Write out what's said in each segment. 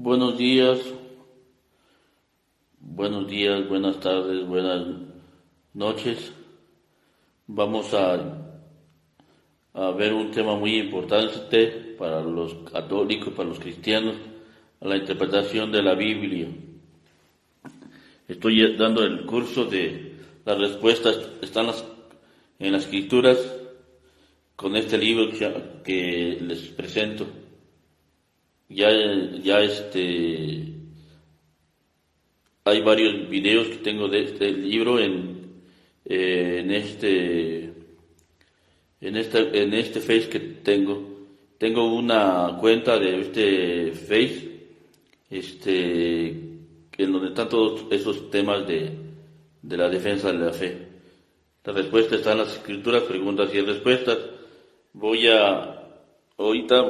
Buenos días, buenas tardes, buenas noches. Vamos a ver un tema muy importante para los católicos, para los cristianos, la interpretación de la Biblia. Estoy dando el curso de las respuestas, están en las escrituras, con este libro que les presento. Hay varios videos que tengo de este libro en este Face que tengo. Tengo una cuenta de este Face, en donde están todos esos temas de la defensa de la fe. La respuesta está en las escrituras, preguntas y respuestas. Ahorita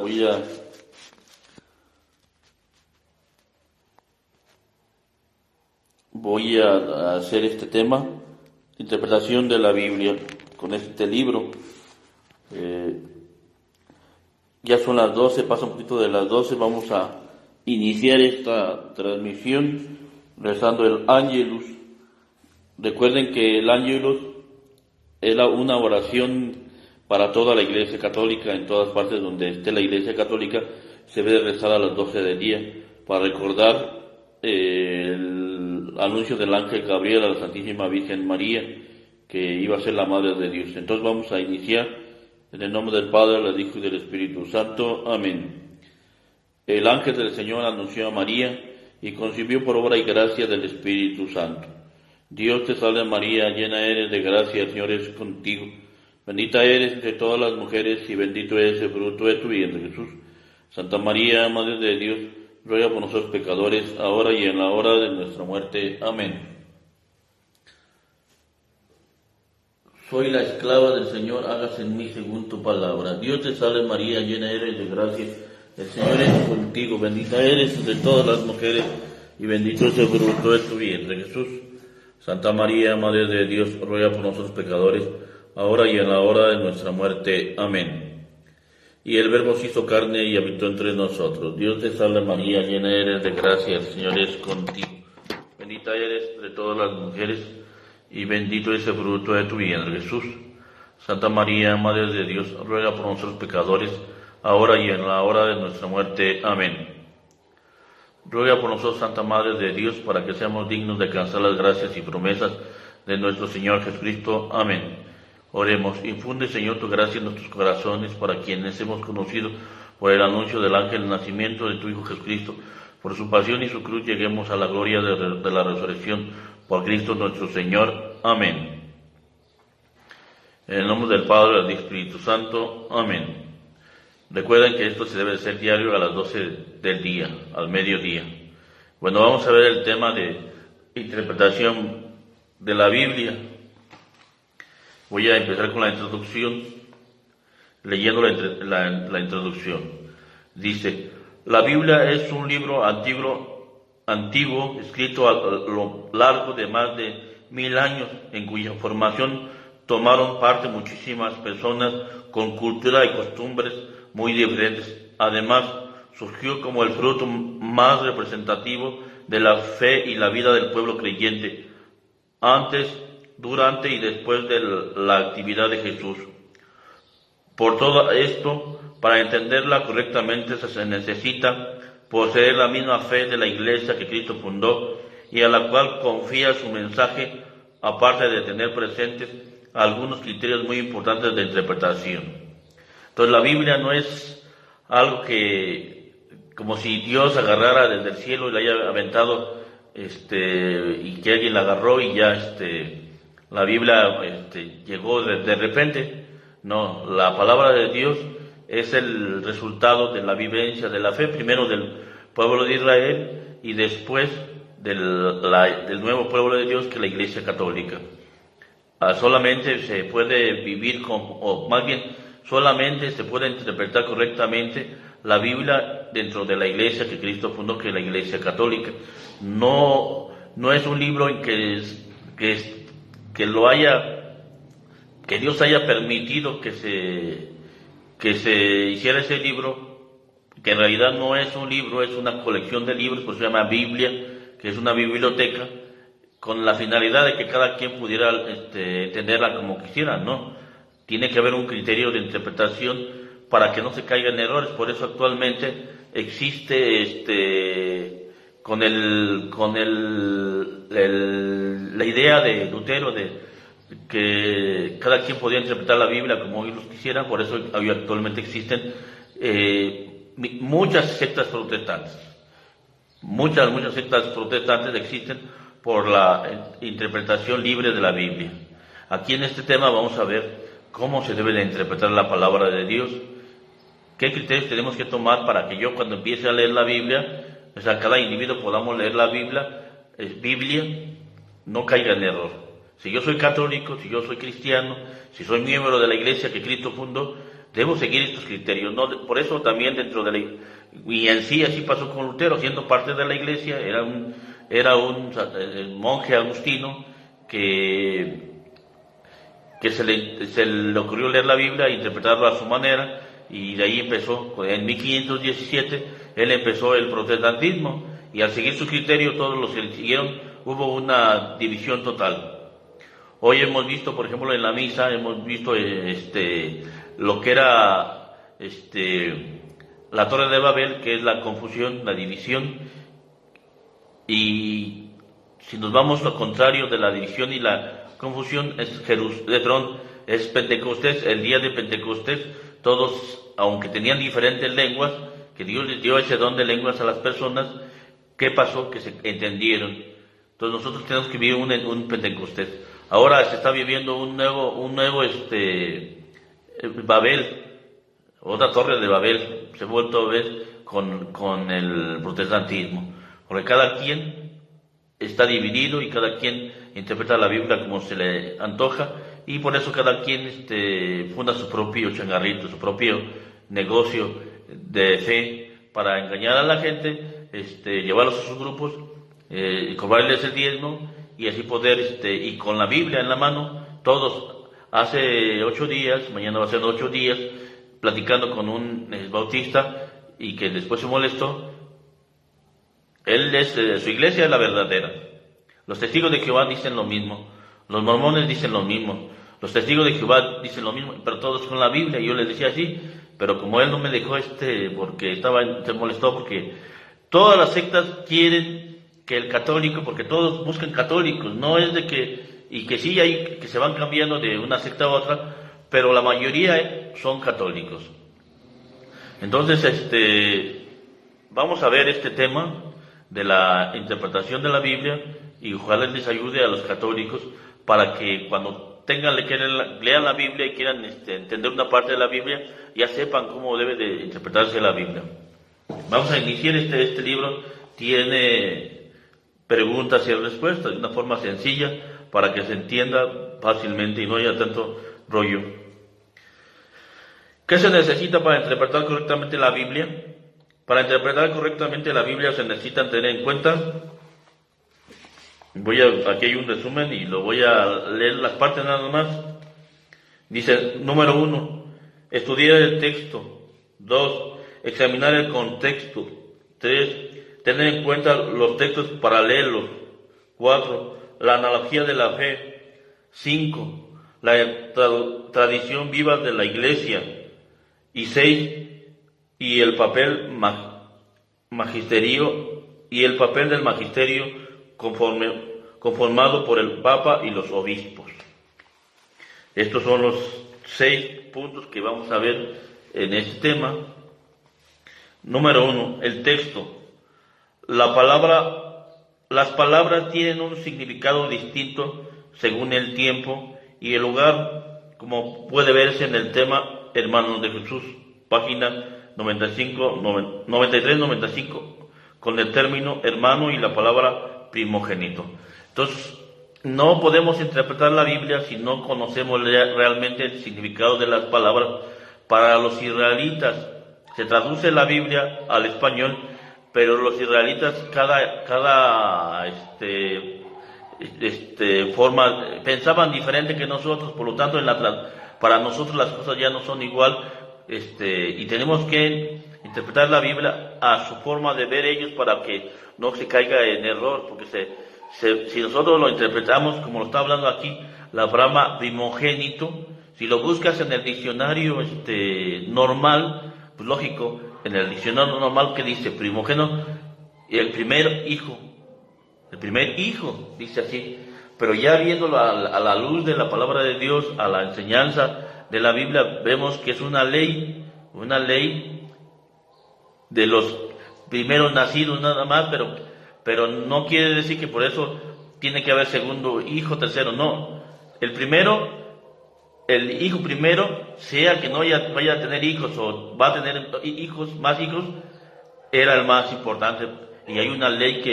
voy a hacer este tema, interpretación de la Biblia, con este libro. Ya son las 12, pasa un poquito de las 12, vamos a iniciar esta transmisión rezando el Ángelus. Recuerden que el Ángelus era una oración para toda la Iglesia Católica. En todas partes donde esté la Iglesia Católica se debe rezar a las 12 del día para recordar el anuncio del ángel Gabriel a la Santísima Virgen María, que iba a ser la Madre de Dios. Entonces vamos a iniciar en el nombre del Padre, del Hijo y del Espíritu Santo. Amén. El ángel del Señor anunció a María y concibió por obra y gracia del Espíritu Santo. Dios te salve María, llena eres de gracia, el Señor es contigo. Bendita eres entre todas las mujeres y bendito es el fruto de tu vientre, Jesús. Santa María, Madre de Dios, ruega por nosotros pecadores, ahora y en la hora de nuestra muerte. Amén. Soy la esclava del Señor, hágase en mí según tu palabra. Dios te salve María, llena eres de gracia, el Señor es contigo. Bendita eres entre todas las mujeres y bendito es el fruto de tu vientre, Jesús. Santa María, Madre de Dios, ruega por nosotros pecadores, ahora y en la hora de nuestra muerte. Amén. Y el Verbo se hizo carne y habitó entre nosotros. Dios te salve María, llena eres de gracia, el Señor es contigo. Bendita eres entre todas las mujeres y bendito es el fruto de tu vientre, Jesús. Santa María, Madre de Dios, ruega por nosotros pecadores, ahora y en la hora de nuestra muerte. Amén. Ruega por nosotros, Santa Madre de Dios, para que seamos dignos de alcanzar las gracias y promesas de nuestro Señor Jesucristo. Amén. Oremos. Infunde, Señor, tu gracia en nuestros corazones, para quienes hemos conocido por el anuncio del ángel el nacimiento de tu Hijo Jesucristo. Por su pasión y su cruz lleguemos a la gloria de la resurrección. Por Cristo nuestro Señor. Amén. En el nombre del Padre, del Espíritu Santo. Amén. Recuerden que esto se debe hacer diario a las 12 del día, al mediodía. Bueno, vamos a ver el tema de interpretación de la Biblia. Voy a empezar con la introducción, leyendo la introducción. Dice: la Biblia es un libro antiguo, escrito a lo largo de más de 1000 años, en cuya formación tomaron parte muchísimas personas con cultura y costumbres muy diferentes. Además, surgió como el fruto más representativo de la fe y la vida del pueblo creyente, antes, durante y después de la actividad de Jesús. Por todo esto, para entenderla correctamente se necesita poseer la misma fe de la Iglesia que Cristo fundó y a la cual confía su mensaje, aparte de tener presentes algunos criterios muy importantes de interpretación. Entonces la Biblia no es algo que, como si Dios agarrara desde el cielo y la haya aventado, y que alguien la agarró y ya, la Biblia, llegó de repente. No, la palabra de Dios es el resultado de la vivencia de la fe, primero del pueblo de Israel y después del nuevo pueblo de Dios, que es la Iglesia Católica. Solamente se puede vivir o más bien, solamente se puede interpretar correctamente la Biblia dentro de la Iglesia que Cristo fundó, que es la Iglesia Católica. No es un libro en que Dios haya permitido que se hiciera ese libro, que en realidad no es un libro, es una colección de libros, pues se llama Biblia, que es una biblioteca, con la finalidad de que cada quien pudiera entenderla como quisiera, ¿no? Tiene que haber un criterio de interpretación para que no se caigan errores. Por eso actualmente existe la idea de Lutero de que cada quien podía interpretar la Biblia como ellos quisieran. Por eso hoy actualmente existen muchas sectas protestantes. Muchas sectas protestantes existen por la interpretación libre de la Biblia. Aquí en este tema vamos a ver cómo se debe de interpretar la palabra de Dios, qué criterios tenemos que tomar para que yo cuando empiece a leer la Biblia, o sea, cada individuo podamos leer la Biblia, no caiga en error. Si yo soy católico, si yo soy cristiano, si soy miembro de la iglesia que Cristo fundó, debo seguir estos criterios. No, por eso también dentro de la y en sí así pasó con Lutero, siendo parte de la iglesia, era un monje agustino que se le ocurrió leer la Biblia e interpretarla a su manera, y de ahí empezó, en 1517, él empezó el protestantismo, y al seguir su criterio, todos los que le siguieron, hubo una división total. Hoy hemos visto, por ejemplo, en la misa, hemos visto lo que era la Torre de Babel, que es la confusión, la división, y si nos vamos lo contrario de la división y la confusión, es es Pentecostés, el día de Pentecostés. Todos, aunque tenían diferentes lenguas, que Dios les dio ese don de lenguas a las personas, ¿qué pasó? Que se entendieron. Entonces nosotros tenemos que vivir un Pentecostés. Ahora se está viviendo un nuevo Babel, otra torre de Babel, se ha vuelto a ver con el protestantismo, porque cada quien está dividido y cada quien interpreta la Biblia como se le antoja, y por eso cada quien funda su propio changarrito, su propio negocio de fe para engañar a la gente, llevarlos a sus grupos, cobrarles el diezmo y así poder, y con la Biblia en la mano, todos, hace 8 días, mañana va a ser 8 días, platicando con un bautista y que después se molestó. Su iglesia es la verdadera. Los testigos de Jehová dicen lo mismo, los mormones dicen lo mismo, los testigos de Jehová dicen lo mismo, pero todos con la Biblia. Y yo les decía así, pero como él no me dejó porque se molestó, porque todas las sectas quieren que el católico, porque todos buscan católicos, no es de que sí hay que se van cambiando de una secta a otra, pero la mayoría son católicos. Entonces, vamos a ver este tema de la interpretación de la Biblia, y ojalá les ayude a los católicos para que cuando lean la Biblia y quieran entender una parte de la Biblia, ya sepan cómo debe de interpretarse la Biblia. Vamos a iniciar este libro, tiene preguntas y respuestas de una forma sencilla para que se entienda fácilmente y no haya tanto rollo. ¿Qué se necesita para interpretar correctamente la Biblia? Para interpretar correctamente la Biblia se necesitan tener en cuenta, aquí hay un resumen y lo voy a leer las partes nada más. Dice, número 1, estudiar el texto. 2, examinar el contexto. 3, tener en cuenta los textos paralelos. 4, la analogía de la fe. 5, la tradición viva de la iglesia. Y 6, y el papel del magisterio conformado por el Papa y los obispos. Estos son los 6 puntos que vamos a ver en este tema. Número 1, el texto. Las palabras tienen un significado distinto según el tiempo y el lugar, como puede verse en el tema Hermanos de Jesús, página 93-95, con el término hermano y la palabra primogénito. Entonces, no podemos interpretar la Biblia si no conocemos realmente el significado de las palabras. Para los israelitas se traduce la Biblia al español, pero los israelitas cada forma pensaban diferente que nosotros, por lo tanto para nosotros las cosas ya no son igual, y tenemos que interpretar la Biblia a su forma de ver ellos para que no se caiga en error, porque si nosotros lo interpretamos como lo está hablando aquí, la palabra primogénito, si lo buscas en el diccionario normal, pues lógico, en el diccionario normal que dice primogénito, el primer hijo, dice así, pero ya viéndolo a la luz de la palabra de Dios, a la enseñanza de la Biblia, vemos que es una ley de los primeros nacidos nada más, pero no quiere decir que por eso tiene que haber segundo hijo, tercero, no. El hijo primero, sea que no vaya a tener hijos o va a tener más hijos, era el más importante. Y hay una ley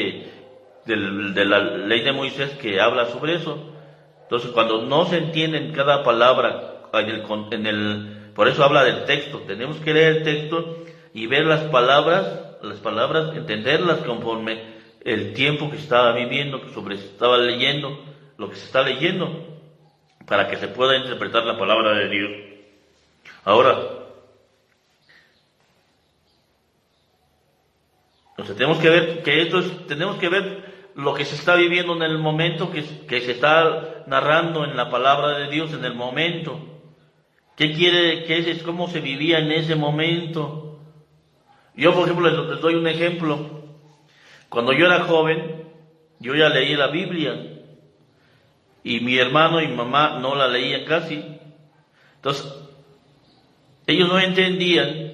de la ley de Moisés que habla sobre eso. Entonces, cuando no se entiende en cada palabra, por eso habla del texto. Tenemos que leer el texto y ver las palabras, entenderlas conforme el tiempo que estaba viviendo, estaba leyendo, lo que se está leyendo, para que se pueda interpretar la palabra de Dios. Ahora, entonces tenemos que ver lo que se está viviendo en el momento que se está narrando en la palabra de Dios en el momento. ¿Cómo se vivía en ese momento? Yo, por ejemplo, les doy un ejemplo. Cuando yo era joven, yo ya leí la Biblia y mi hermano y mi mamá no la leían casi. Entonces, ellos no entendían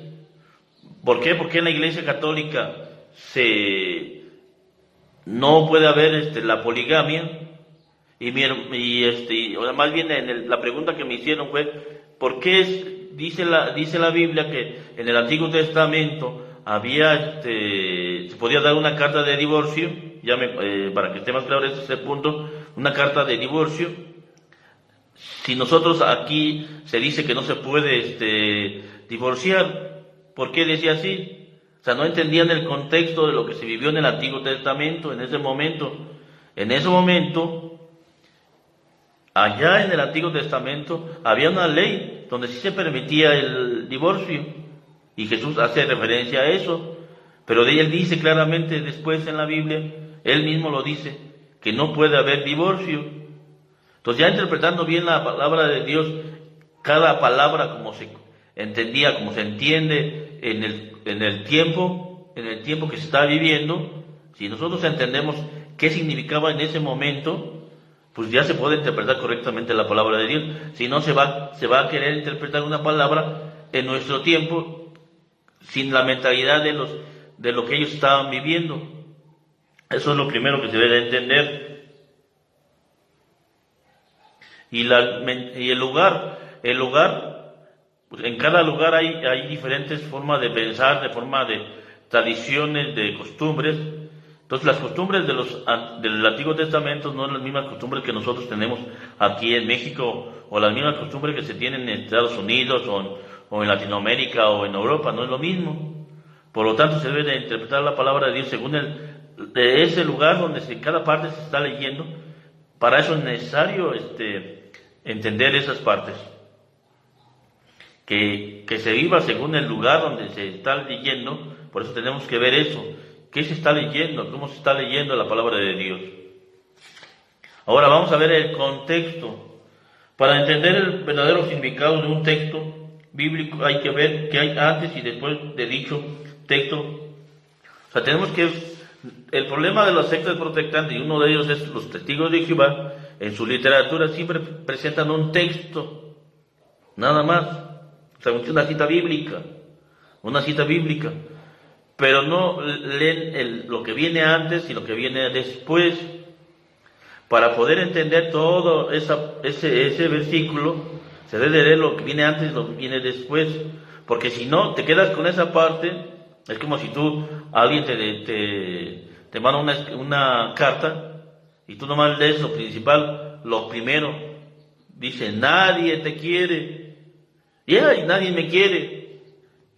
por qué en la Iglesia Católica no puede haber la poligamia más bien la pregunta que me hicieron fue ¿por qué dice la Biblia que en el Antiguo Testamento se podía dar una carta de divorcio? Para que esté más claro este punto, una carta de divorcio. Si nosotros aquí se dice que no se puede divorciar, ¿por qué decía así? O sea, no entendían el contexto de lo que se vivió en el Antiguo Testamento en ese momento. En ese momento, allá en el Antiguo Testamento, había una ley donde sí se permitía el divorcio. Y Jesús hace referencia a eso. Pero él dice claramente después en la Biblia, él mismo lo dice, que no puede haber divorcio. Entonces, ya interpretando bien la palabra de Dios, cada palabra como se entendía, como se entiende en el tiempo que se está viviendo, si nosotros entendemos qué significaba en ese momento, pues ya se puede interpretar correctamente la palabra de Dios. Si no, se va a querer interpretar una palabra en nuestro tiempo sin la mentalidad de lo que ellos estaban viviendo. Eso es lo primero que se debe de entender. Y el lugar, pues en cada lugar hay diferentes formas de pensar, de formas de tradiciones, de costumbres. Entonces las costumbres del Antiguo Testamento no son las mismas costumbres que nosotros tenemos aquí en México, o las mismas costumbres que se tienen en Estados Unidos o en Latinoamérica o en Europa, no es lo mismo. Por lo tanto, se debe de interpretar la palabra de Dios según de ese lugar donde cada parte se está leyendo. Para eso es necesario entender esas partes. Que se viva según el lugar donde se está leyendo. Por eso tenemos que ver eso. ¿Qué se está leyendo? ¿Cómo se está leyendo la palabra de Dios? Ahora vamos a ver el contexto. Para entender el verdadero significado de un texto bíblico hay que ver qué hay antes y después de dicho texto. O sea, el problema de las sectas protestantes, y uno de ellos es los Testigos de Jehová, en su literatura siempre presentan un texto, nada más, o sea, una cita bíblica, pero no leen lo que viene antes y lo que viene después. Para poder entender todo ese versículo, se debe leer lo que viene antes y lo que viene después, porque si no, te quedas con esa parte. Es como si alguien te manda una carta y tú nomás lees lo principal, lo primero. Dice, nadie te quiere. Y nadie me quiere.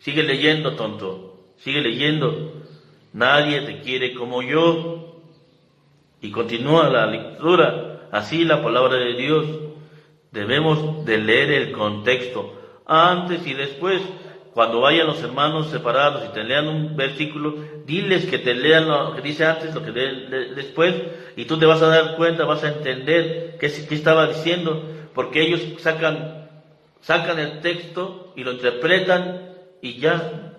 Sigue leyendo, tonto. Sigue leyendo. Nadie te quiere como yo. Y continúa la lectura. Así la palabra de Dios. Debemos de leer el contexto antes y después. cuando vayan los hermanos separados y te lean un versículo, diles que te lean lo que dice antes, lo que después, y tú te vas a dar cuenta, vas a entender qué estaba diciendo, porque ellos sacan el texto y lo interpretan y ya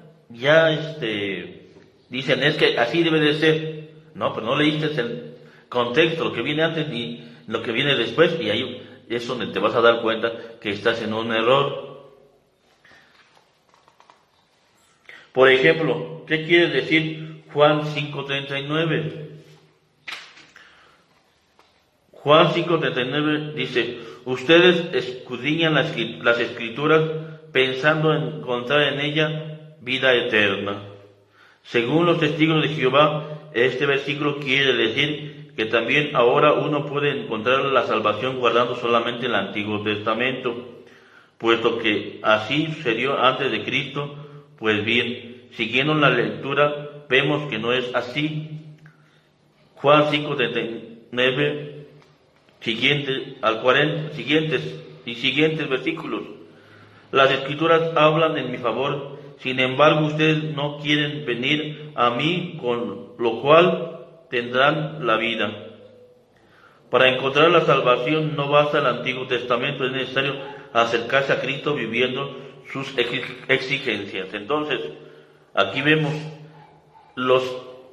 dicen, es que así debe de ser. No, pero no leíste el contexto, lo que viene antes ni lo que viene después, y ahí es donde te vas a dar cuenta que estás en un error. Por ejemplo, ¿qué quiere decir Juan 5:39? Juan 5:39 dice, ustedes escudriñan las escrituras pensando en encontrar en ella vida eterna. Según los testigos de Jehová, este versículo quiere decir que también ahora uno puede encontrar la salvación guardando solamente el Antiguo Testamento, puesto que así sucedió antes de Cristo. Pues bien, siguiendo la lectura, vemos que no es así. Juan 5:39, siguientes versículos. Las escrituras hablan en mi favor, sin embargo ustedes no quieren venir a mí, con lo cual tendrán la vida. Para encontrar la salvación no basta el Antiguo Testamento, es necesario acercarse a Cristo viviendo sus exigencias. Entonces, aquí vemos, los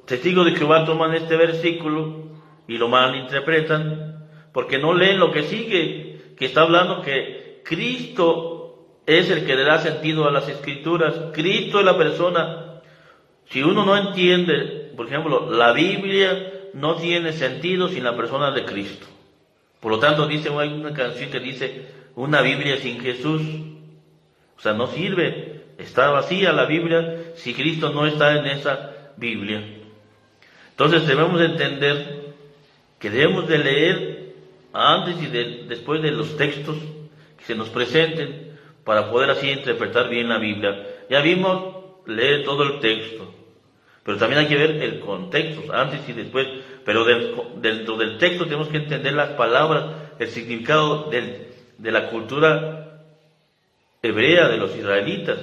testigos de Jehová toman este versículo y lo malinterpretan, porque no leen lo que sigue, que está hablando que Cristo es el que le da sentido a las escrituras. Cristo es la persona. Si uno no entiende, por ejemplo, la Biblia no tiene sentido sin la persona de Cristo. Por lo tanto, hay una canción que dice, una Biblia sin Jesús, o sea, no sirve, está vacía la Biblia si Cristo no está en esa Biblia. Entonces debemos entender que debemos de leer antes y después de los textos que se nos presenten para poder así interpretar bien la Biblia. Ya vimos leer todo el texto, pero también hay que ver el contexto, antes y después. Pero dentro del texto tenemos que entender las palabras, el significado de la cultura hebrea de los israelitas.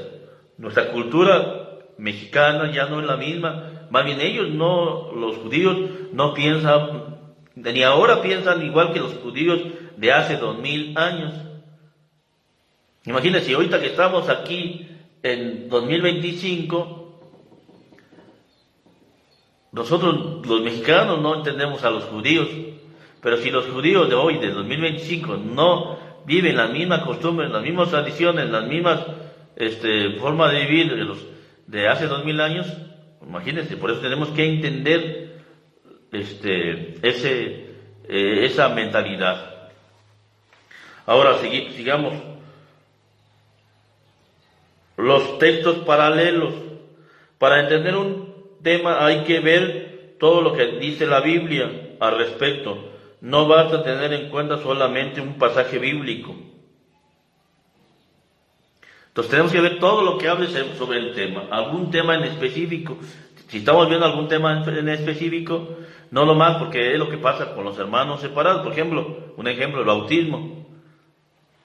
Nuestra cultura mexicana ya no es la misma. Más bien los judíos no piensan, ni ahora piensan igual que los judíos de hace 2000 años. Imagínense, ahorita que estamos aquí en 2025, nosotros los mexicanos no entendemos a los judíos, pero si los judíos de hoy, de 2025, no viven las mismas costumbres, las mismas tradiciones, las mismas formas de vivir de hace 2000 años, imagínense, por eso tenemos que entender esa mentalidad. Ahora sigamos. Los textos paralelos. Para entender un tema hay que ver todo lo que dice la Biblia al respecto. No basta tener en cuenta solamente un pasaje bíblico. Entonces tenemos que ver todo lo que hable sobre el tema, algún tema en específico. Si estamos viendo algún tema en específico, no lo más, porque es lo que pasa con los hermanos separados. Por ejemplo, un ejemplo, el bautismo.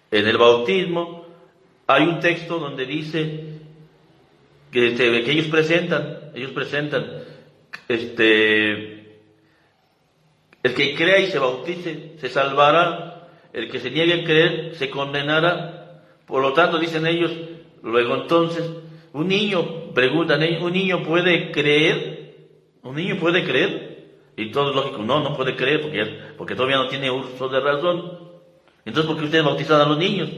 En el bautismo hay un texto donde dice que ellos presentan, el que crea y se bautice se salvará, el que se niegue a creer se condenará. Por lo tanto, dicen ellos, luego entonces, preguntan ellos, ¿un niño puede creer? ¿Un niño puede creer? Y todo es lógico, no puede creer porque todavía no tiene uso de razón. Entonces, ¿por qué ustedes bautizan a los niños?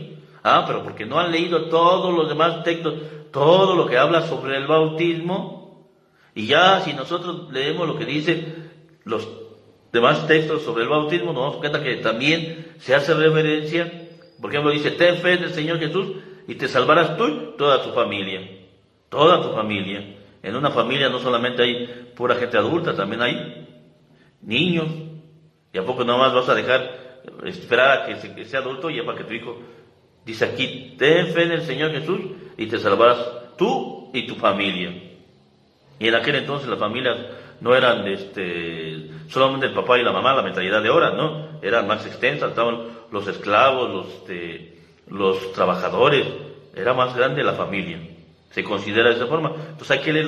Pero porque no han leído todos los demás textos, todo lo que habla sobre el bautismo. Y ya si nosotros leemos lo que dice los demás textos sobre el bautismo, nos damos cuenta que también se hace referencia. Por ejemplo, dice, ten fe en el Señor Jesús y te salvarás tú y toda tu familia. Toda tu familia. En una familia no solamente hay pura gente adulta, también hay niños. ¿Y a poco nomás vas a esperar a que sea adulto y para que tu hijo... Dice aquí, ten fe en el Señor Jesús y te salvarás tú y tu familia. Y en aquel entonces las familias no eran solamente el papá y la mamá, la mentalidad de ahora, no, eran más extensas, estaban los esclavos, los trabajadores, era más grande la familia. Se considera de esa forma. Entonces hay que leer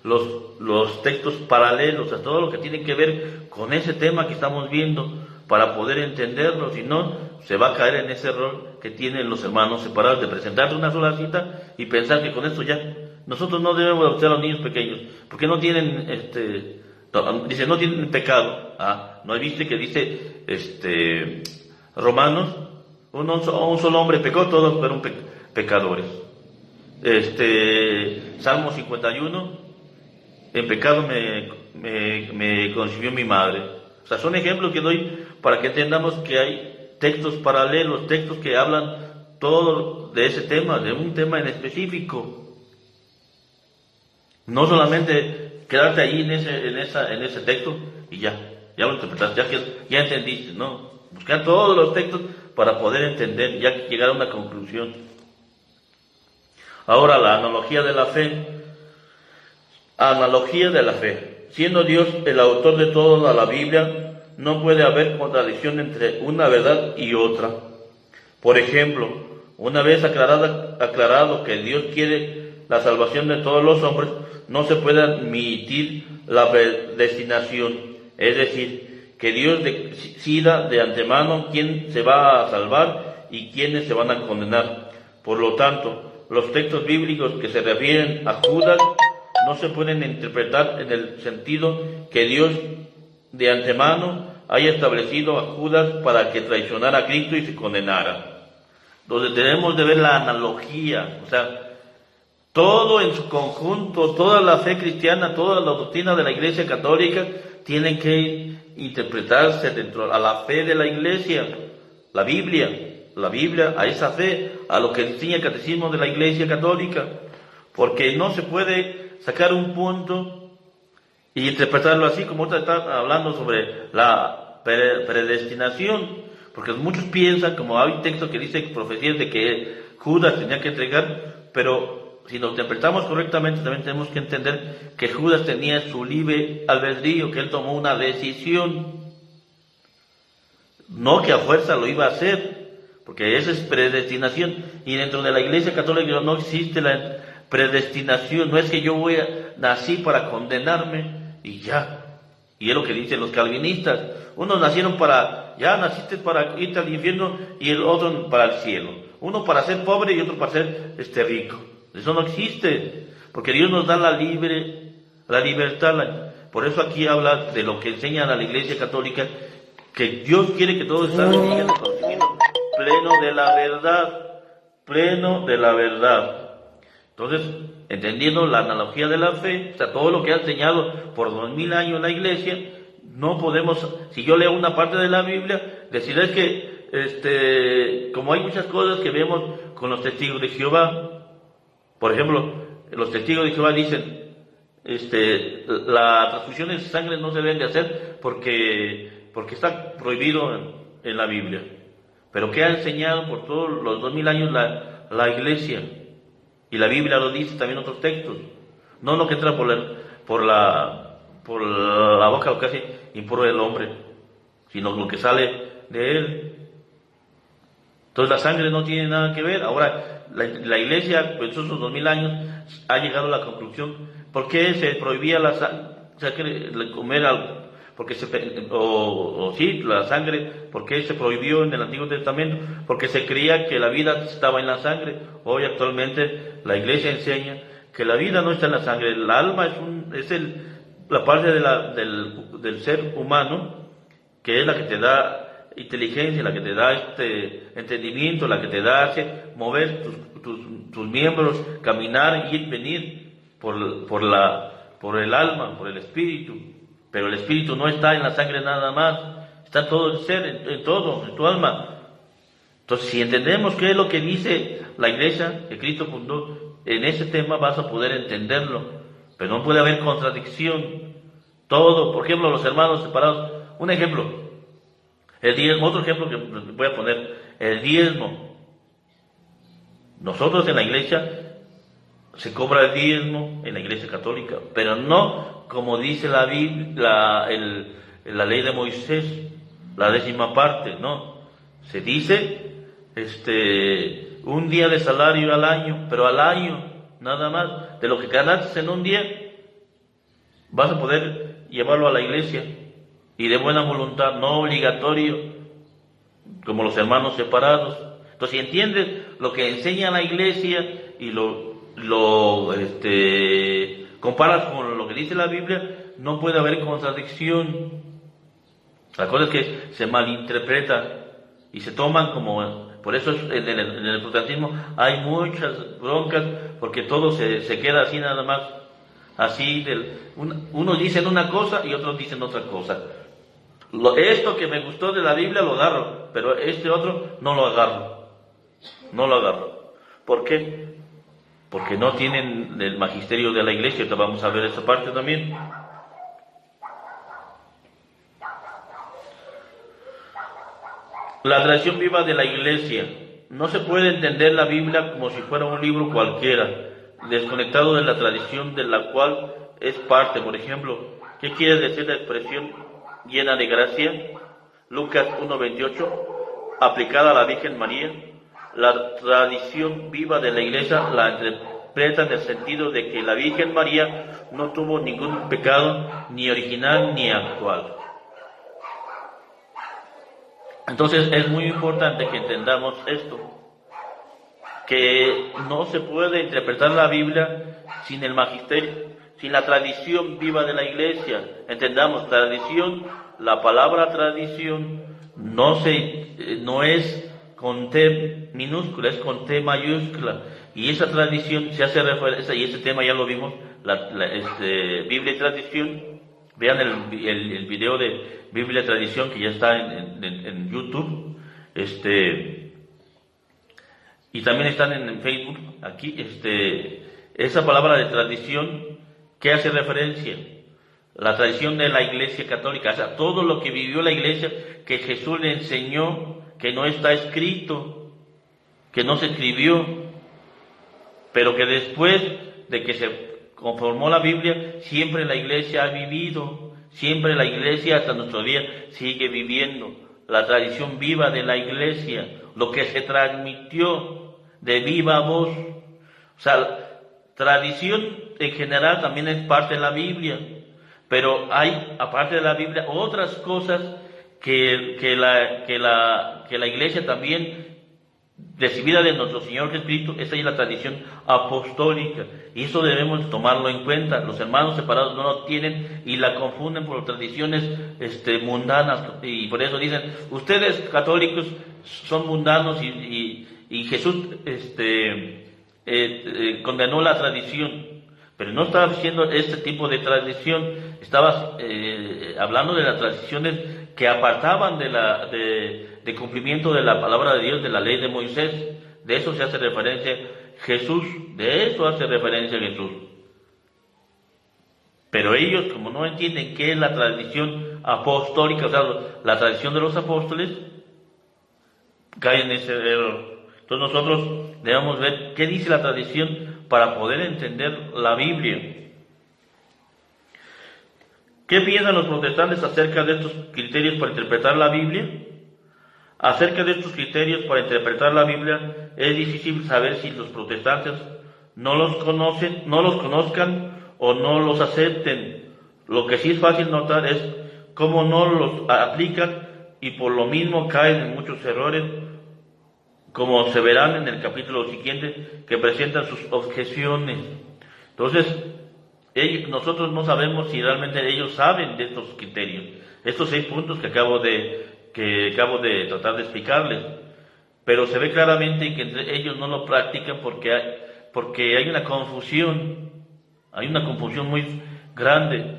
los textos paralelos a todo lo que tiene que ver con ese tema que estamos viendo para poder entenderlo. Si no, se va a caer en ese error que tienen los hermanos separados de presentarse una sola cita y pensar que con esto ya. Nosotros no debemos bautizar a los niños pequeños porque no tienen dice no tienen pecado. ¿No viste que dice Romanos? Un solo hombre pecó, todos fueron pecadores. Salmo 51, en pecado me concibió mi madre. O sea, son ejemplos que doy para que entendamos que hay textos paralelos, textos que hablan todo de ese tema, de un tema en específico. No solamente quedarte ahí en ese texto y ya lo interpretaste, ya entendiste, no. Buscar todos los textos para poder entender, ya llegar a una conclusión. Ahora, la analogía de la fe. Analogía de la fe. Siendo Dios el autor de toda la Biblia, no puede haber contradicción entre una verdad y otra. Por ejemplo, una vez aclarado que Dios quiere la salvación de todos los hombres, no se puede admitir la predestinación, es decir, que Dios decida de antemano quién se va a salvar y quiénes se van a condenar. Por lo tanto, los textos bíblicos que se refieren a Judas no se pueden interpretar en el sentido que Dios de antemano haya establecido a Judas para que traicionara a Cristo y se condenara. Entonces debemos de ver la analogía, o sea, todo en su conjunto, toda la fe cristiana, toda la doctrina de la Iglesia Católica tienen que interpretarse dentro a la fe de la Iglesia, la Biblia, a esa fe, a lo que enseña el Catecismo de la Iglesia Católica, porque no se puede sacar un punto y interpretarlo así, como ahorita está hablando sobre la predestinación, porque muchos piensan, como hay textos que dicen profecías de que Judas tenía que entregar, pero si lo interpretamos correctamente, también tenemos que entender que Judas tenía su libre albedrío, que él tomó una decisión, no que a fuerza lo iba a hacer, porque esa es predestinación, y dentro de la Iglesia Católica no existe la predestinación, no es que yo nací para condenarme y ya, y es lo que dicen los calvinistas, unos nacieron naciste para irte al infierno y el otro para el cielo, uno para ser pobre y otro para ser rico. Eso no existe, porque Dios nos da la libertad. Por eso aquí habla de lo que enseña a la Iglesia Católica, que Dios quiere que todos lleguen al conocimiento pleno de la verdad. Entonces, entendiendo la analogía de la fe, o sea, todo lo que ha enseñado por 2000 años la Iglesia, no podemos, si yo leo una parte de la Biblia, decirles que, como hay muchas cosas que vemos con los testigos de Jehová. Por ejemplo, los testigos de Jehová dicen, la transfusión de sangre no se debe de hacer porque está prohibido en la Biblia. Pero ¿qué ha enseñado por todos los 2000 años la Iglesia? Y la Biblia lo dice también en otros textos. No lo que entra por la boca o casi impuro del hombre, sino lo que sale de él. Entonces la sangre no tiene nada que ver. Ahora, la Iglesia, pues esos 2000 años, ha llegado a la conclusión, ¿por qué se prohibía la sangre, comer algo? Porque la sangre, ¿por qué se prohibió en el Antiguo Testamento? Porque se creía que la vida estaba en la sangre. Hoy actualmente la Iglesia enseña que la vida no está en la sangre, el alma es la parte del ser humano, que es la que te da inteligencia, la que te da entendimiento, la que te da mover tus miembros, caminar, ir, venir por el alma, por el espíritu. Pero el espíritu no está en la sangre nada más, está todo el ser, en todo, en tu alma. Entonces, si entendemos qué es lo que dice la Iglesia que Cristo fundó, en ese tema vas a poder entenderlo, pero no puede haber contradicción. Todo, por ejemplo, los hermanos separados, un ejemplo, el diezmo, otro ejemplo que voy a poner, el diezmo. Nosotros en la Iglesia se cobra el diezmo en la Iglesia Católica, pero no como dice la Biblia, la ley de Moisés, la 10ª parte, no. Se dice un día de salario al año, pero al año, nada más. De lo que ganaste en un día, vas a poder llevarlo a la iglesia. Y de buena voluntad, no obligatorio, como los hermanos separados. Entonces, si entiendes lo que enseña la iglesia y lo comparas con lo que dice la Biblia, no puede haber contradicción. La cosa es que se malinterpreta y se toman como... Por eso en el protestantismo hay muchas broncas, porque todo se queda así nada más. Así, unos dicen una cosa y otros dicen otra cosa. Esto que me gustó de la Biblia lo agarro, pero este otro no lo agarro. No lo agarro. ¿Por qué? Porque no tienen el magisterio de la iglesia. Entonces vamos a ver esa parte también. La tradición viva de la iglesia. No se puede entender la Biblia como si fuera un libro cualquiera, desconectado de la tradición de la cual es parte. Por ejemplo, ¿qué quiere decir la expresión llena de gracia? Lucas 1:28, aplicada a la Virgen María. La tradición viva de la iglesia la interpreta en el sentido de que la Virgen María no tuvo ningún pecado, ni original ni actual. Entonces es muy importante que entendamos esto, que no se puede interpretar la Biblia sin el magisterio, sin la tradición viva de la iglesia. Entendamos, tradición, la palabra tradición no es con T minúscula, es con T mayúscula. Y esa tradición se hace referencia, y ese tema ya lo vimos, Biblia y tradición. Vean el video de Biblia y tradición que ya está en YouTube. Y también están en Facebook, aquí, esa palabra de tradición, ¿qué hace referencia? La tradición de la Iglesia Católica, o sea, todo lo que vivió la Iglesia, que Jesús le enseñó, que no está escrito, que no se escribió, pero que después de que se conformó la Biblia, siempre la Iglesia ha vivido, siempre la Iglesia hasta nuestro día sigue viviendo, la tradición viva de la Iglesia, lo que se transmitió de viva voz. O sea, tradición en general también es parte de la Biblia, pero hay, aparte de la Biblia, otras cosas que la Iglesia también, recibida de nuestro Señor Jesucristo. Esa es la tradición apostólica, y eso debemos tomarlo en cuenta. Los hermanos separados no lo tienen y la confunden por tradiciones mundanas, y por eso dicen, ustedes católicos son mundanos, y Jesús condenó la tradición, pero no estaba diciendo este tipo de tradición, estaba hablando de las tradiciones que apartaban de cumplimiento de la palabra de Dios, de la ley de Moisés. De eso se hace referencia Jesús, de eso hace referencia Jesús. Pero ellos, como no entienden qué es la tradición apostólica, o sea, la tradición de los apóstoles, caen en ese error. Entonces nosotros debemos ver qué dice la tradición para poder entender la Biblia. ¿Qué piensan los protestantes acerca de estos criterios para interpretar la Biblia? Acerca de estos criterios para interpretar la Biblia, es difícil saber si los protestantes no los conozcan o no los acepten. Lo que sí es fácil notar es cómo no los aplican, y por lo mismo caen en muchos errores, como se verán en el capítulo siguiente, que presentan sus objeciones. Entonces, nosotros no sabemos si realmente ellos saben de estos criterios, estos 6 puntos que acabo de tratar de explicarles, pero se ve claramente que entre ellos no lo practican porque hay una confusión muy grande,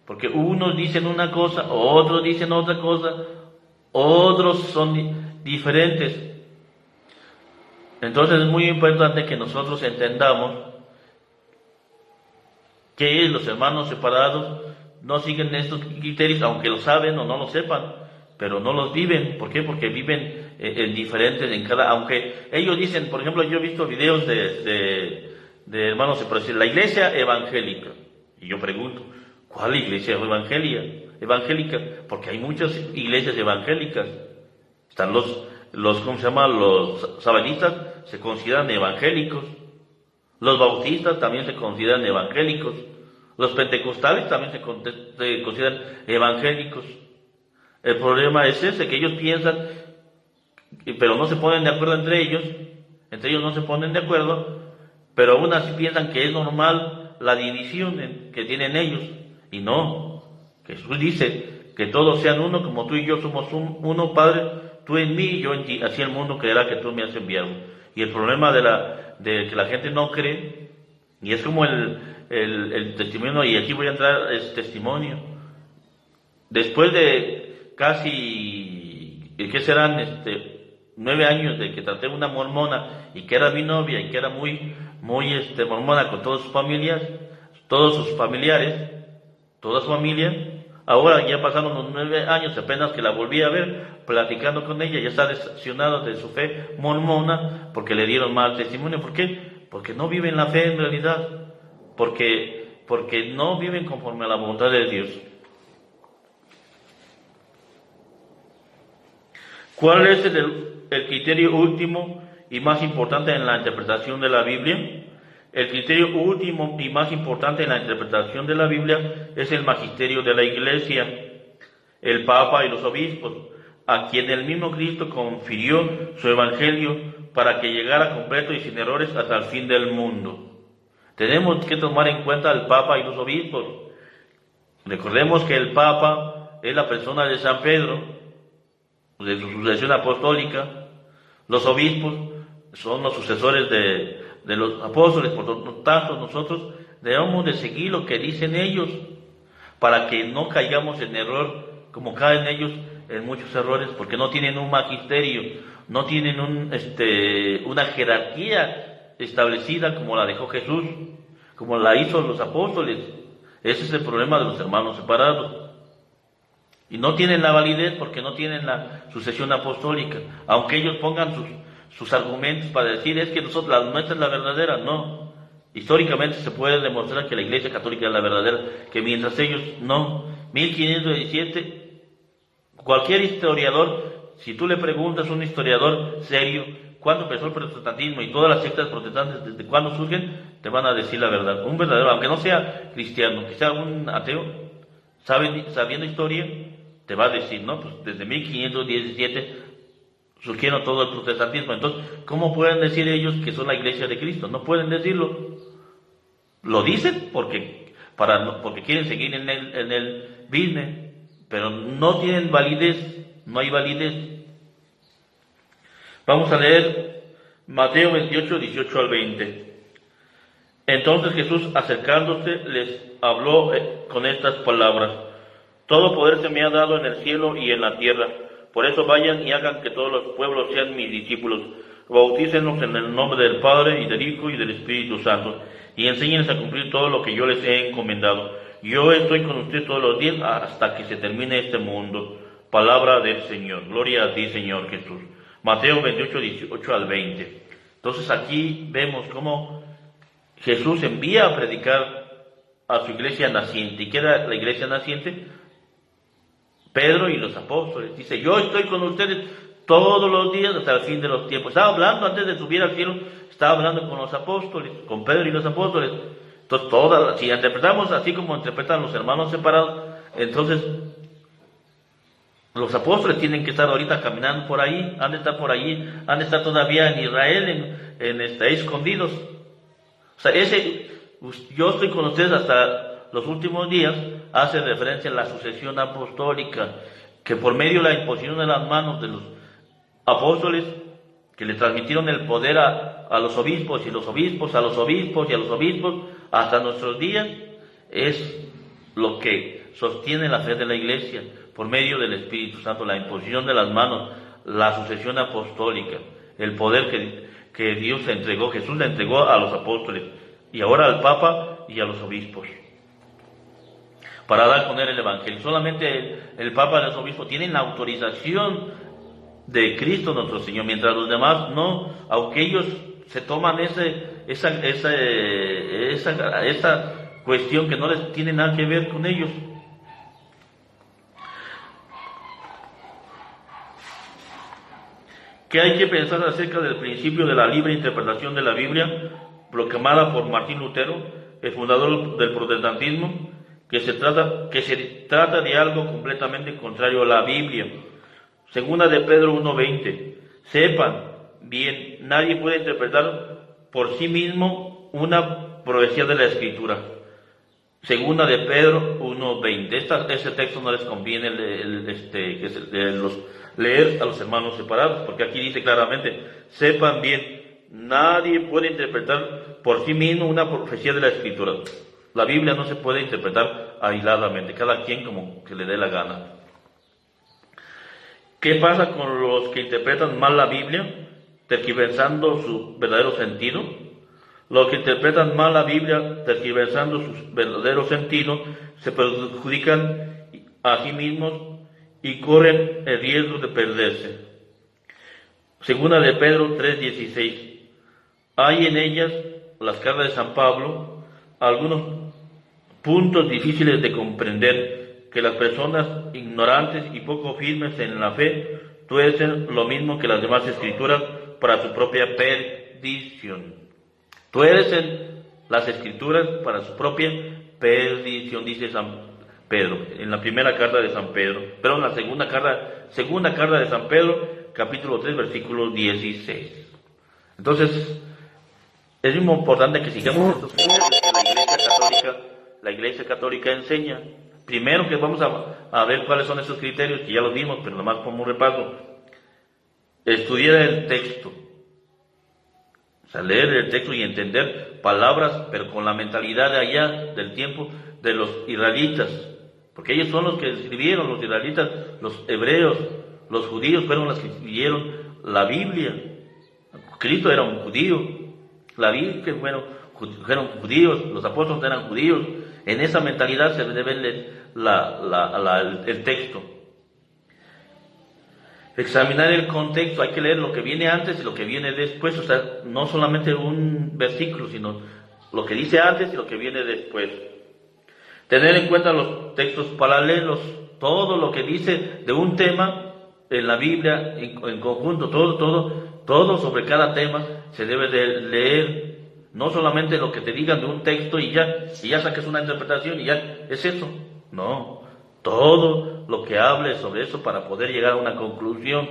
porque unos dicen una cosa, otros dicen otra cosa, otros son diferentes. Entonces es muy importante que nosotros entendamos que los hermanos separados no siguen estos criterios, aunque lo saben o no lo sepan, pero no los viven. ¿Por qué? Porque viven en diferentes en cada, aunque ellos dicen, por ejemplo, yo he visto videos de hermanos separados, la iglesia evangélica, y yo pregunto, ¿cuál iglesia evangélica? Porque hay muchas iglesias evangélicas. Están los ¿cómo se llama? Los sabanistas se consideran evangélicos. Los bautistas también se consideran evangélicos. Los pentecostales también se consideran evangélicos. El problema es ese, que ellos piensan, pero no se ponen de acuerdo entre ellos no se ponen de acuerdo, pero aún así piensan que es normal la división que tienen ellos, y no. Jesús dice que todos sean uno, como tú y yo somos uno, Padre, tú en mí y yo en ti, así el mundo creerá que tú me has enviado. Y el problema de que la gente no cree, y es como el testimonio, y aquí voy a entrar, es testimonio. Después de casi, ¿qué serán? 9 años de que traté una mormona y que era mi novia y que era muy mormona con todas sus familias, todos sus familiares, toda su familia. Ahora ya pasaron los 9 años, apenas que la volví a ver, platicando con ella, ya está decepcionada de su fe mormona porque le dieron mal testimonio. ¿Por qué? Porque no viven la fe en realidad, porque no viven conforme a la voluntad de Dios. ¿Cuál es el criterio último y más importante en la interpretación de la Biblia? El criterio último y más importante en la interpretación de la Biblia es el magisterio de la Iglesia, el Papa y los obispos, a quien el mismo Cristo confirió su evangelio para que llegara completo y sin errores hasta el fin del mundo. Tenemos que tomar en cuenta al Papa y los obispos. Recordemos que el Papa es la persona de San Pedro, de su sucesión apostólica. Los obispos son los sucesores de los apóstoles. Por lo tanto, nosotros debemos de seguir lo que dicen ellos, para que no caigamos en error como caen ellos en muchos errores, porque no tienen un magisterio, no tienen una jerarquía establecida como la dejó Jesús, como la hizo los apóstoles. Ese es el problema de los hermanos separados. Y no tienen la validez porque no tienen la sucesión apostólica. Aunque ellos pongan sus argumentos para decir, es que la nuestra es la verdadera, no. Históricamente se puede demostrar que la Iglesia Católica es la verdadera, que mientras ellos no. 1517, cualquier historiador, si tú le preguntas a un historiador serio, ¿cuándo empezó el protestantismo y todas las sectas protestantes, desde cuándo surgen? Te van a decir la verdad. Un verdadero, aunque no sea cristiano, que sea un ateo, sabiendo historia, te va a decir, no, pues desde 1517 surgieron todo el protestantismo. Entonces, ¿cómo pueden decir ellos que son la Iglesia de Cristo? No pueden decirlo. Lo dicen porque quieren seguir en el business, pero no tienen validez, no hay validez. Vamos a leer Mateo 28, 18 al 20. Entonces Jesús, acercándose, les habló con estas palabras: todo poder se me ha dado en el cielo y en la tierra. Por eso vayan y hagan que todos los pueblos sean mis discípulos. Bautícenlos en el nombre del Padre, y del Hijo, y del Espíritu Santo, y enséñenles a cumplir todo lo que yo les he encomendado. Yo estoy con ustedes todos los días hasta que se termine este mundo. Palabra del Señor. Gloria a ti, Señor Jesús. Mateo 28, 18 al 20. Entonces aquí vemos cómo Jesús envía a predicar a su iglesia naciente. ¿Y qué era la iglesia naciente? Pedro y los apóstoles. Dice, yo estoy con ustedes todos los días hasta el fin de los tiempos. Estaba hablando antes de subir al cielo, estaba hablando con los apóstoles, con Pedro y los apóstoles. Entonces, si interpretamos así como interpretan los hermanos separados, entonces los apóstoles tienen que estar ahorita caminando por ahí, han de estar por allí, han de estar todavía en Israel, escondidos. O sea, yo estoy con ustedes hasta los últimos días, hace referencia a la sucesión apostólica, que por medio de la imposición de las manos de los apóstoles, que le transmitieron el poder a los obispos, y los obispos a los obispos, y a los obispos, hasta nuestros días, es lo que sostiene la fe de la Iglesia, por medio del Espíritu Santo, la imposición de las manos, la sucesión apostólica, el poder que Dios le entregó, Jesús le entregó a los apóstoles, y ahora al Papa y a los obispos, para dar con él el Evangelio. Solamente el Papa y los obispos tienen la autorización de Cristo nuestro Señor, mientras los demás no, aunque ellos se toman esa cuestión que no les tiene nada que ver con ellos. ¿Qué hay que pensar acerca del principio de la libre interpretación de la Biblia? proclamada por Martín Lutero, el fundador del protestantismo, que se trata de algo completamente contrario a la Biblia. Segunda de Pedro 1:20. Sepan bien, nadie puede interpretar por sí mismo una profecía de la Escritura. Segunda de Pedro 1:20. Ese texto no les conviene leer a los hermanos separados, porque aquí dice claramente, sepan bien, nadie puede interpretar por sí mismo una profecía de la Escritura. La Biblia no se puede interpretar aisladamente, cada quien como que le dé la gana. ¿Qué pasa con los que interpretan mal la Biblia, tergiversando su verdadero sentido? Los que interpretan mal la Biblia, tergiversando su verdadero sentido, se perjudican a sí mismos y corren el riesgo de perderse. Segunda de Pedro 3:16. Hay en ellas, las cartas de San Pablo, algunos puntos difíciles de comprender, que las personas ignorantes y poco firmes en la fe tuercen lo mismo que las demás escrituras para su propia perdición. Tuercen las escrituras para su propia perdición, dice San Pedro, en la primera carta de San Pedro, pero en la segunda carta de San Pedro, capítulo 3, versículo 16. Entonces, es muy importante que sigamos estos criterios que la Iglesia Católica enseña. Primero que vamos a ver cuáles son esos criterios, que ya los vimos, pero nomás como un repaso. Estudiar el texto, o sea, leer el texto y entender palabras, pero con la mentalidad de allá, del tiempo de los israelitas, porque ellos son los que escribieron, los israelitas, los hebreos, los judíos fueron los que escribieron la Biblia. Cristo era un judío, la Biblia fueron judíos, los apóstoles eran judíos. En esa mentalidad se debe leer el texto. Examinar el contexto, hay que leer lo que viene antes y lo que viene después, o sea, no solamente un versículo, sino lo que dice antes y lo que viene después. Tener en cuenta los textos paralelos, todo lo que dice de un tema en la Biblia en conjunto, todo sobre cada tema se debe de leer. No solamente lo que te digan de un texto y ya saques una interpretación y ya es eso. No, todo lo que hable sobre eso para poder llegar a una conclusión.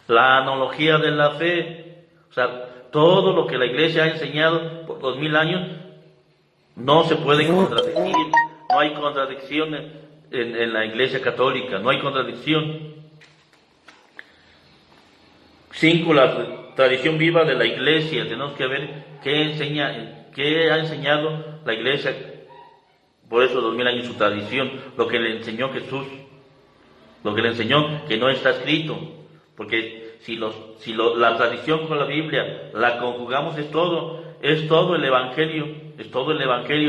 La analogía de la fe, o sea, todo lo que la Iglesia ha enseñado por 2000 años no se puede contradecir. No hay contradicciones en la Iglesia Católica, no hay contradicción. 5. La tradición viva de la Iglesia. Tenemos que ver qué ha enseñado la Iglesia por esos 2000 años, su tradición, lo que le enseñó Jesús, lo que le enseñó que no está escrito, porque si la tradición con la Biblia la conjugamos es todo el Evangelio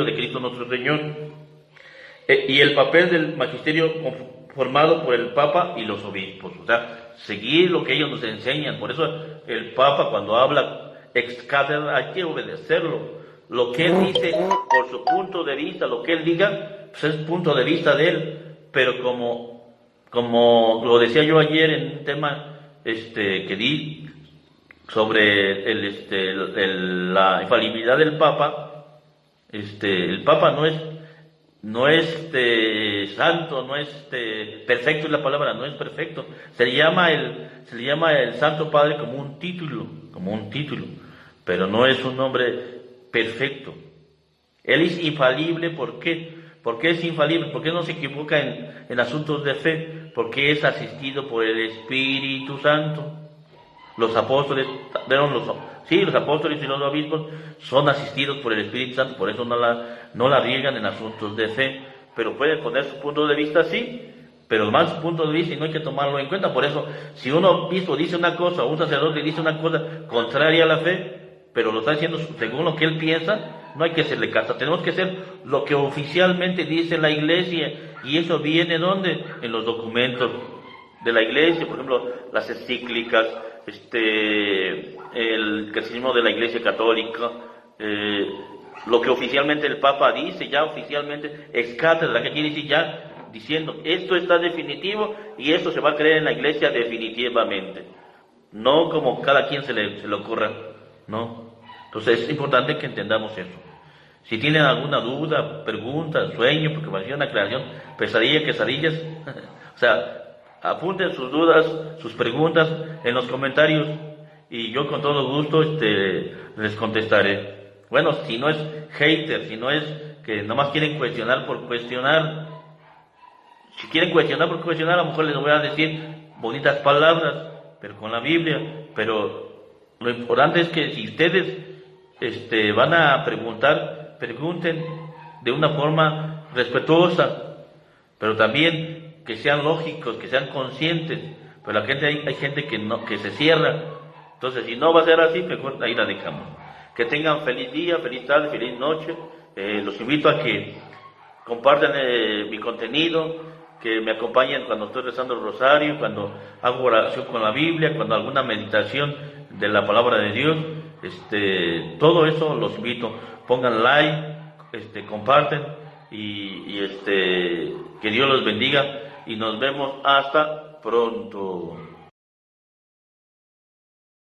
de Cristo nuestro Señor. Y el papel del magisterio formado por el Papa y los obispos, o sea, seguir lo que ellos nos enseñan. Por eso el Papa, cuando habla ex cátedra, hay que obedecerlo. Lo que él dice por su punto de vista, lo que él diga, pues es punto de vista de él. Pero como lo decía yo ayer en un tema que di sobre la infalibilidad del Papa, el Papa no es santo, no es perfecto, es la palabra, no es perfecto. Se le llama el Santo Padre como un título, pero no es un nombre perfecto. Él es infalible. ¿Por qué? ¿Por qué es infalible? ¿Por qué no se equivoca en asuntos de fe? Porque es asistido por el Espíritu Santo. Los apóstoles, los apóstoles y los obispos son asistidos por el Espíritu Santo, por eso no la riegan en asuntos de fe, pero pueden poner su punto de vista, sí, pero más su punto de vista y no hay que tomarlo en cuenta. Por eso, si un obispo dice una cosa o un sacerdote dice una cosa contraria a la fe, pero lo está diciendo según lo que él piensa, no hay que hacerle caso. Tenemos que hacer lo que oficialmente dice la Iglesia, y eso viene ¿dónde? En los documentos de la Iglesia, por ejemplo, las encíclicas, el catecismo de la Iglesia Católica, lo que oficialmente el Papa dice, ya oficialmente ex cátedra, que quiere decir ya diciendo esto está definitivo y esto se va a creer en la Iglesia definitivamente, no como cada quien se le ocurra, no. Entonces es importante que entendamos eso. Si tienen alguna duda, pregunta, sueño, preocupación, aclaración, pesadilla, quesadillas, o sea, apunten sus dudas, sus preguntas en los comentarios y yo con todo gusto les contestaré. Bueno, si no es hater, si no es que nomás quieren cuestionar por cuestionar, si quieren cuestionar por cuestionar, a lo mejor les voy a decir bonitas palabras, pero con la Biblia, pero lo importante es que si ustedes van a preguntar, pregunten de una forma respetuosa, pero también que sean lógicos, que sean conscientes. Pero la gente hay gente que no, que se cierra. Entonces, si no va a ser así, mejor ahí la dejamos. Que tengan feliz día, feliz tarde, feliz noche. Los invito a que compartan mi contenido, que me acompañen cuando estoy rezando el rosario, cuando hago oración con la Biblia, cuando alguna meditación de la palabra de Dios. Todo eso los invito. Pongan like, comparten que Dios los bendiga y nos vemos hasta pronto.